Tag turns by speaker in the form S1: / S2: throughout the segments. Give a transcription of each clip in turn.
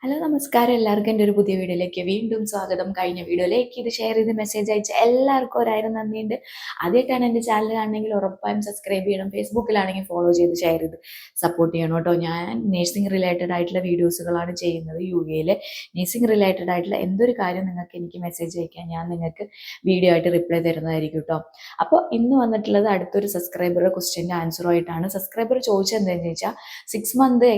S1: Hello നമസ്കാരം, എല്ലാവർക്കും എൻ്റെ ഒരു പുതിയ വീഡിയോയിലേക്ക് വീണ്ടും സ്വാഗതം. കഴിഞ്ഞ വീഡിയോയിലേക്ക് ഇത് ഷെയർ ചെയ്ത് മെസ്സേജ് അയച്ച എല്ലാവർക്കും ഒരായിരം നന്ദിയുണ്ട്. ആദ്യമായിട്ടാണ് എൻ്റെ ചാനൽ ആണെങ്കിൽ ഉറപ്പായും സബ്സ്ക്രൈബ് ചെയ്യണം. ഫേസ്ബുക്കിലാണെങ്കിൽ ഫോളോ ചെയ്ത് ഷെയർ ചെയ്ത് സപ്പോർട്ട് ചെയ്യണം കേട്ടോ. ഞാൻ നേഴ്സിംഗ് റിലേറ്റഡ് ആയിട്ടുള്ള വീഡിയോസുകളാണ് ചെയ്യുന്നത്. UK-യിലെ നേഴ്സിംഗ് റിലേറ്റഡ് ആയിട്ടുള്ള എന്തൊരു കാര്യം നിങ്ങൾക്ക് എനിക്ക് മെസ്സേജ് അയക്കാൻ ഞാൻ നിങ്ങൾക്ക് വീഡിയോ ആയിട്ട് റിപ്ലൈ തരുന്നതായിരിക്കും കേട്ടോ. അപ്പോൾ ഇന്ന് വന്നിട്ടുള്ളത് അടുത്തൊരു സബ്സ്ക്രൈബറുടെ ക്വസ്റ്റ്യൻ്റെ ആൻസറുമായിട്ടാണ്. സബ്സ്ക്രൈബർ ചോദിച്ചത് എന്താണെന്ന് ചോദിച്ചാൽ 6 മന്ത്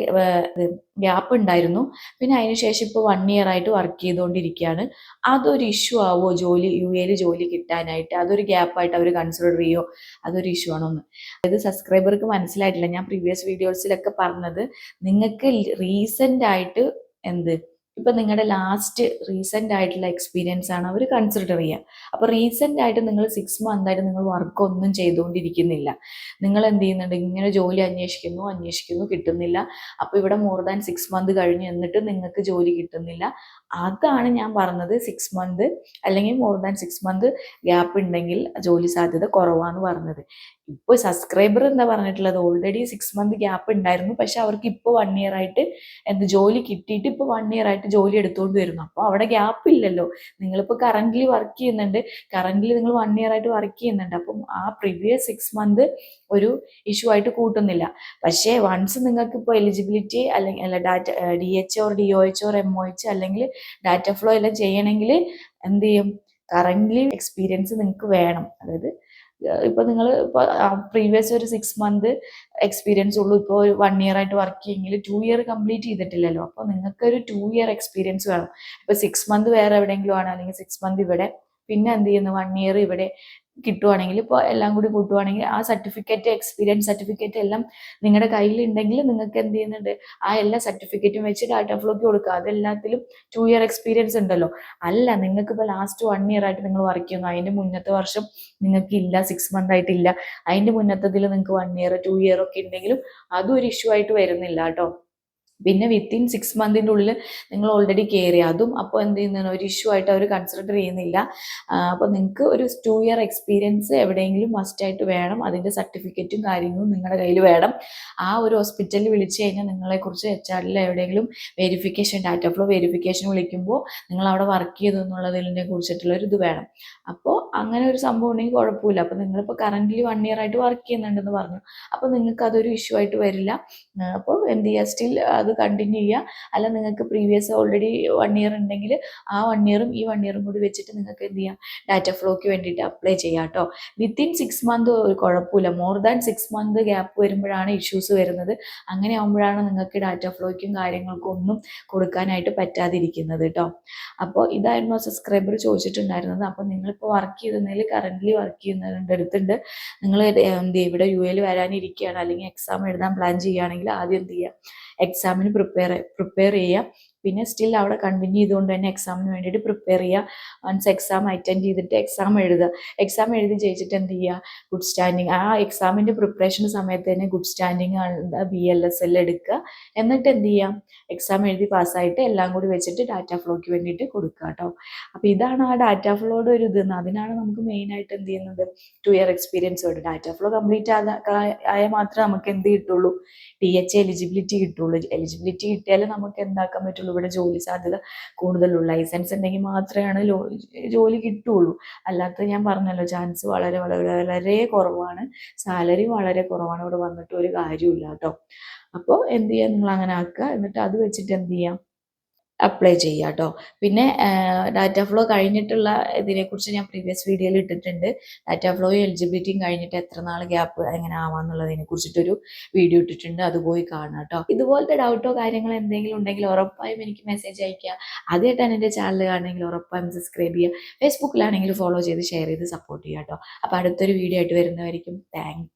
S1: ഗ്യാപ്പ് ഉണ്ടായിരുന്നു, പിന്നെ അതിനുശേഷം ഇപ്പോൾ 1 ഇയർ ആയിട്ട് വർക്ക് ചെയ്തുകൊണ്ടിരിക്കുകയാണ്. അതൊരു ഇഷ്യൂ ആവോ UK-യിൽ ജോലി കിട്ടാനായിട്ട്? അതൊരു ഗ്യാപ്പായിട്ട് അവർ കൺസിഡർ ചെയ്യോ? അതൊരു ഇഷ്യൂ ആണോ എന്ന്. അതായത് സബ്സ്ക്രൈബർക്ക് മനസ്സിലായിട്ടില്ല, ഞാൻ പ്രീവിയസ് വീഡിയോസിലൊക്കെ പറഞ്ഞത് നിങ്ങൾക്ക് റീസെൻ്റ് ആയിട്ട് ഇപ്പൊ നിങ്ങളുടെ ലാസ്റ്റ് റീസെന്റ് ആയിട്ടുള്ള എക്സ്പീരിയൻസ് ആണ് അവർ കൺസിഡർ ചെയ്യുക. അപ്പൊ റീസെന്റ് ആയിട്ട് നിങ്ങൾ 6 മന്ത് ആയിട്ട് നിങ്ങൾ വർക്ക് ഒന്നും ചെയ്തുകൊണ്ടിരിക്കുന്നില്ല, നിങ്ങൾ എന്ത് ചെയ്യുന്നുണ്ട്, ഇങ്ങനെ ജോലി അന്വേഷിക്കുന്നു കിട്ടുന്നില്ല. അപ്പൊ ഇവിടെ മോർ ദാൻ 6 മന്ത് കഴിഞ്ഞ് എന്നിട്ട് നിങ്ങൾക്ക് ജോലി കിട്ടുന്നില്ല. അതാണ് ഞാൻ പറഞ്ഞത്, 6 മന്ത് അല്ലെങ്കിൽ മോർ ദാൻ 6 മന്ത് ഗ്യാപ്പ് ഉണ്ടെങ്കിൽ ജോലി സാധ്യത കുറവാന്ന് പറഞ്ഞത്. ഇപ്പൊ സബ്സ്ക്രൈബർ എന്താ പറഞ്ഞിട്ടുള്ളത്, ഓൾറെഡി 6 മന്ത് ഗ്യാപ്പ് ഉണ്ടായിരുന്നു, പക്ഷെ അവർക്ക് ഇപ്പോൾ 1 ഇയർ ആയിട്ട് ജോലി കിട്ടിയിട്ട് ഇപ്പോൾ 1 ഇയർ ആയിട്ട് ജോലി എടുത്തുകൊണ്ട് വരുന്നു. അപ്പോൾ അവിടെ ഗ്യാപ്പ് ഇല്ലല്ലോ. നിങ്ങളിപ്പോൾ കറന്റ്ലി വർക്ക് ചെയ്യുന്നുണ്ട്, കറന്റ്ലി നിങ്ങൾ 1 ഇയർ ആയിട്ട് വർക്ക് ചെയ്യുന്നുണ്ട്. അപ്പം ആ പ്രീവിയസ് 6 മന്ത് ഒരു ഇഷ്യൂ ആയിട്ട് കൂട്ടുന്നില്ല. പക്ഷേ വൺസ് നിങ്ങൾക്ക് ഇപ്പോൾ എലിജിബിലിറ്റി അല്ലെങ്കിൽ data DH or DOH or MOH അല്ലെങ്കിൽ ഡാറ്റ ഫ്ലോ എല്ലാം ചെയ്യണമെങ്കിൽ എന്ത് ചെയ്യും, കറന്റ്ലി എക്സ്പീരിയൻസ് നിങ്ങൾക്ക് വേണം. അതായത് ഇപ്പൊ നിങ്ങൾ ഇപ്പൊ പ്രീവിയസ് ഒരു 6 മന്ത് എക്സ്പീരിയൻസ് ഉള്ളൂ, ഇപ്പോൾ 1 ഇയർ ആയിട്ട് വർക്ക് ചെയ്യുമെങ്കിൽ 2 ഇയർ കംപ്ലീറ്റ് ചെയ്തിട്ടില്ലല്ലോ. അപ്പോൾ നിങ്ങൾക്ക് ഒരു 2 ഇയർ എക്സ്പീരിയൻസ് വേണം. ഇപ്പൊ 6 മന്ത് വേറെ എവിടെയെങ്കിലും ആണ്, അല്ലെങ്കിൽ 6 മന്ത് ഇവിടെ, പിന്നെ എന്ത് ചെയ്യുന്നു 1 ഇയർ ഇവിടെ കിട്ടുവാണെങ്കിൽ, ഇപ്പോൾ എല്ലാം കൂടി കൂട്ടുവാണെങ്കിൽ ആ സർട്ടിഫിക്കറ്റ്, എക്സ്പീരിയൻസ് സർട്ടിഫിക്കറ്റ് എല്ലാം നിങ്ങളുടെ കയ്യിൽ ഉണ്ടെങ്കിൽ നിങ്ങൾക്ക് എന്ത് ചെയ്യുന്നുണ്ട്, ആ എല്ലാ സർട്ടിഫിക്കറ്റും വെച്ച് ഡാറ്റ ഫ്ലോക്ക് കൊടുക്കുക. അതെല്ലാത്തിലും 2 ഇയർ എക്സ്പീരിയൻസ് ഉണ്ടല്ലോ. അല്ല, നിങ്ങൾക്ക് ഇപ്പോൾ ലാസ്റ്റ് 1 ഇയർ ആയിട്ട് നിങ്ങൾ വർക്ക് ചെയ്യുന്നു, അതിന്റെ മുന്നത്തെ വർഷം നിങ്ങൾക്ക് ഇല്ല, 6 മന്ത് ആയിട്ടില്ല, അതിന്റെ മുന്നത്തതിൽ നിങ്ങൾക്ക് 1 ഇയർ 2 ഇയർ ഒക്കെ ഉണ്ടെങ്കിലും അതും ഒരു ഇഷ്യൂ ആയിട്ട് വരുന്നില്ല കേട്ടോ. പിന്നെ വിത്തിൻ 6 മന്തിൻ്റെ ഉള്ളിൽ നിങ്ങൾ ഓൾറെഡി കയറി, അതും അപ്പോൾ എന്ത് ചെയ്യുന്നതാണ്, ഒരു ഇഷ്യൂ ആയിട്ട് അവർ കൺസിഡർ ചെയ്യുന്നില്ല. അപ്പോൾ നിങ്ങൾക്ക് ഒരു 2 ഇയർ എക്സ്പീരിയൻസ് എവിടെയെങ്കിലും മസ്റ്റായിട്ട് വേണം, അതിൻ്റെ സർട്ടിഫിക്കറ്റും കാര്യങ്ങളും നിങ്ങളുടെ കയ്യിൽ വേണം. ആ ഒരു ഹോസ്പിറ്റലിൽ വിളിച്ചു കഴിഞ്ഞാൽ നിങ്ങളെക്കുറിച്ച് HR-ൽ എവിടെയെങ്കിലും വെരിഫിക്കേഷൻ, ഡാറ്റ ഫ്ലോ വെരിഫിക്കേഷൻ വിളിക്കുമ്പോൾ നിങ്ങൾ അവിടെ വർക്ക് ചെയ്തു എന്നുള്ളതിനെ കുറിച്ചിട്ടുള്ള ഒരു ഇത് വേണം. അപ്പോൾ അങ്ങനെ ഒരു സംഭവം ഉണ്ടെങ്കിൽ കുഴപ്പമില്ല. അപ്പോൾ നിങ്ങളിപ്പോൾ കറന്റ്ലി 1 ഇയർ ആയിട്ട് വർക്ക് ചെയ്യുന്നുണ്ടെന്ന് പറഞ്ഞു, അപ്പോൾ നിങ്ങൾക്ക് അതൊരു ഇഷ്യൂ ആയിട്ട് വരില്ല. അപ്പോൾ എന്ത് ചെയ്യുക, സ്റ്റിൽ അത് കണ്ടിന്യൂ ചെയ്യുക. അല്ല, നിങ്ങൾക്ക് പ്രീവിയസ് ഓൾറെഡി 1 ഇയർ ഉണ്ടെങ്കിൽ ആ 1 ഇയറും ഈ 1 ഇയറും കൂടി വെച്ചിട്ട് നിങ്ങൾക്ക് എന്ത് ചെയ്യാം, ഡാറ്റ ഫ്ലോക്ക് വേണ്ടിയിട്ട് അപ്ലൈ ചെയ്യാം കേട്ടോ. വിത്തിൻ 6 മന്ത് ഒരു കുഴപ്പമില്ല, മോർ ദാൻ 6 മന്ത് ഗ്യാപ്പ് വരുമ്പോഴാണ് ഇഷ്യൂസ് വരുന്നത്. അങ്ങനെ ആകുമ്പോഴാണ് നിങ്ങൾക്ക് ഡാറ്റ ഫ്ലോയ്ക്കും കാര്യങ്ങൾക്കും ഒന്നും കൊടുക്കാനായിട്ട് പറ്റാതിരിക്കുന്നത് കേട്ടോ. അപ്പോൾ ഇതായിരുന്നു സബ്സ്ക്രൈബർ ചോദിച്ചിട്ടുണ്ടായിരുന്നത്. അപ്പോൾ നിങ്ങളിപ്പോൾ വർക്ക് ചെയ്യുന്നതിൽ, കറന്റ്ലി വർക്ക് ചെയ്യുന്നതിൻ്റെ അടുത്തുണ്ട്, നിങ്ങൾ ഇവിടെ UK-യിൽ വരാനിരിക്കുകയാണ്, അല്ലെങ്കിൽ എക്സാം എഴുതാൻ പ്ലാൻ ചെയ്യുകയാണെങ്കിൽ ആദ്യം എന്ത് ചെയ്യുക, എക്സാമിന് പ്രിപ്പയർ ചെയ്യുക. പിന്നെ സ്റ്റിൽ അവിടെ കണ്ടിന്യൂ ചെയ്തുകൊണ്ട് തന്നെ എക്സാമിന് വേണ്ടിയിട്ട് പ്രിപ്പയർ ചെയ്യുക. വൺസ് എക്സാം അറ്റൻഡ് ചെയ്തിട്ട് എക്സാം എഴുതുക. എക്സാം എഴുതി ജയിച്ചിട്ട് എന്ത് ചെയ്യുക, ഗുഡ് സ്റ്റാൻഡിങ്, ആ എക്സാമിൻ്റെ പ്രിപ്പറേഷൻ സമയത്ത് തന്നെ ഗുഡ് സ്റ്റാൻഡിങ് BLSL എടുക്കുക. എന്നിട്ട് എന്ത് ചെയ്യാം, എക്സാം എഴുതി പാസ്സായിട്ട് എല്ലാം കൂടി വെച്ചിട്ട് ഡാറ്റ ഫ്ലോയ്ക്ക് വേണ്ടിയിട്ട് കൊടുക്കുക കേട്ടോ. അപ്പോൾ ഇതാണ് ആ ഡാറ്റ ഫ്ലോയുടെ ഒരു ഇത്. അതിനാണ് നമുക്ക് മെയിനായിട്ട് എന്ത് ചെയ്യുന്നത്, 2 ഇയർ എക്സ്പീരിയൻസ് വേണ്ടി. ഡാറ്റ ഫ്ലോ കംപ്ലീറ്റ് ആയാൽ മാത്രമേ നമുക്ക് എന്ത് കിട്ടുള്ളൂ, DH എലിജിബിലിറ്റി കിട്ടുള്ളൂ. എലിജിബിലിറ്റി കിട്ടിയാലേ നമുക്ക് എന്താക്കാൻ പറ്റുള്ളൂ, ഇവിടെ ജോലി സാധ്യത കൂടുതലുള്ളൂ. ലൈസൻസ് ഉണ്ടെങ്കിൽ മാത്രമേ ജോലി കിട്ടുള്ളൂ. അല്ലാത്ത ഞാൻ പറഞ്ഞല്ലോ, ചാൻസ് വളരെ വളരെ വളരെ കുറവാണ്, സാലറി വളരെ കുറവാണ്. ഇവിടെ വന്നിട്ട് ഒരു കാര്യമില്ല കേട്ടോ. അപ്പോൾ എന്ത് ചെയ്യുക, നിങ്ങൾ അങ്ങനെ ആക്കുക. എന്നിട്ട് അത് വെച്ചിട്ട് എന്ത് ചെയ്യാം, അപ്ലൈ ചെയ്യുക കേട്ടോ. പിന്നെ ഡാറ്റ ഫ്ലോ കഴിഞ്ഞിട്ടുള്ള ഇതിനെക്കുറിച്ച് ഞാൻ പ്രീവിയസ് വീഡിയോയിൽ ഇട്ടിട്ടുണ്ട്. ഡാറ്റ ഫ്ലോയും എലിജിബിലിറ്റിയും കഴിഞ്ഞിട്ട് എത്ര നാൾ ഗ്യാപ്പ് എങ്ങനെ ആവാന്നുള്ളതിനെ കുറിച്ചിട്ടൊരു വീഡിയോ ഇട്ടിട്ടുണ്ട്, അത് പോയി കാണാം കേട്ടോ. ഇതുപോലത്തെ ഡൗട്ടോ കാര്യങ്ങളോ എന്തെങ്കിലും ഉണ്ടെങ്കിൽ ഉറപ്പായും എനിക്ക് മെസ്സേജ് അയക്കുക. ആദ്യമായിട്ടാണ് എൻ്റെ ചാനൽ കാണണമെങ്കിൽ ഉറപ്പായും സബ്സ്ക്രൈബ് ചെയ്യുക. ഫേസ്ബുക്കിലാണെങ്കിൽ ഫോളോ ചെയ്ത് ഷെയർ ചെയ്ത് സപ്പോർട്ട് ചെയ്യുക കേട്ടോ. അപ്പോൾ അടുത്തൊരു വീഡിയോ ആയിട്ട് വരുന്നതായിരിക്കും. താങ്ക്